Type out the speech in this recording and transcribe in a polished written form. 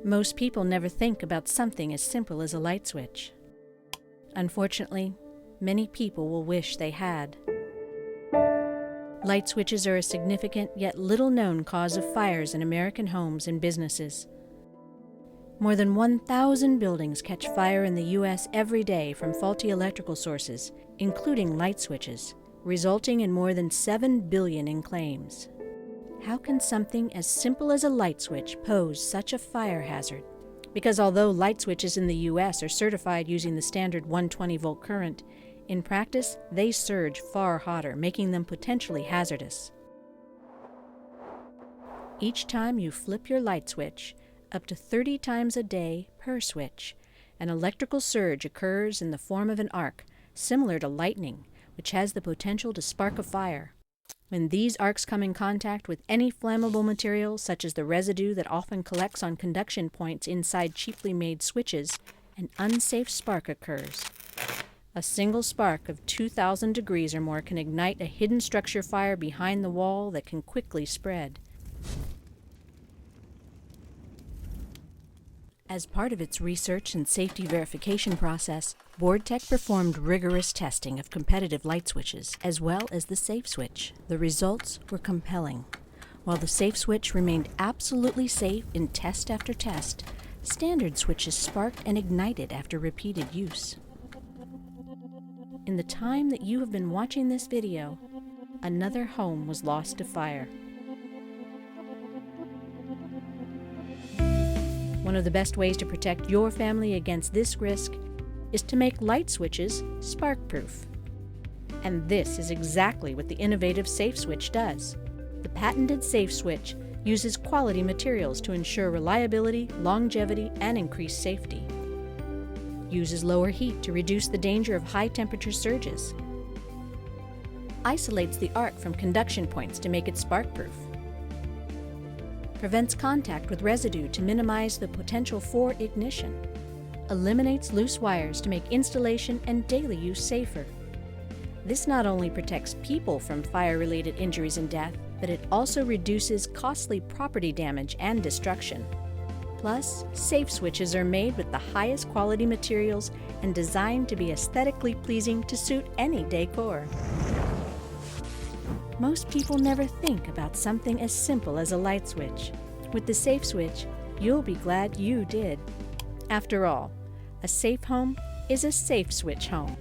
Most people never think about something as simple as a light switch. Unfortunately, many people will wish they had. Light switches are a significant yet little-known cause of fires in American homes and businesses. More than 1,000 buildings catch fire in the U.S. every day from faulty electrical sources, including light switches, resulting in more than $7 billion in claims. How can something as simple as a light switch pose such a fire hazard? Because although light switches in the U.S. are certified using the standard 120-volt current, in practice they surge far hotter, making them potentially hazardous. Each time you flip your light switch, up to 30 times a day per switch, an electrical surge occurs in the form of an arc, similar to lightning, which has the potential to spark a fire. When these arcs come in contact with any flammable material, such as the residue that often collects on conduction points inside cheaply made switches, an unsafe spark occurs. A single spark of 2,000 degrees or more can ignite a hidden structure fire behind the wall that can quickly spread. As part of its research and safety verification process, BoardTech performed rigorous testing of competitive light switches, as well as the safe switch. The results were compelling. While the safe switch remained absolutely safe in test after test, standard switches sparked and ignited after repeated use. In the time that you have been watching this video, another home was lost to fire. One of the best ways to protect your family against this risk is to make light switches spark-proof. And this is exactly what the innovative Safe Switch does. The patented Safe Switch uses quality materials to ensure reliability, longevity, and increased safety. Uses lower heat to reduce the danger of high-temperature surges. Isolates the arc from conduction points to make it spark-proof. Prevents contact with residue to minimize the potential for ignition. Eliminates loose wires to make installation and daily use safer. This not only protects people from fire-related injuries and death, but it also reduces costly property damage and destruction. Plus, safe switches are made with the highest quality materials and designed to be aesthetically pleasing to suit any decor. Most people never think about something as simple as a light switch. With the Safe Switch, you'll be glad you did. After all, a safe home is a safe switch home.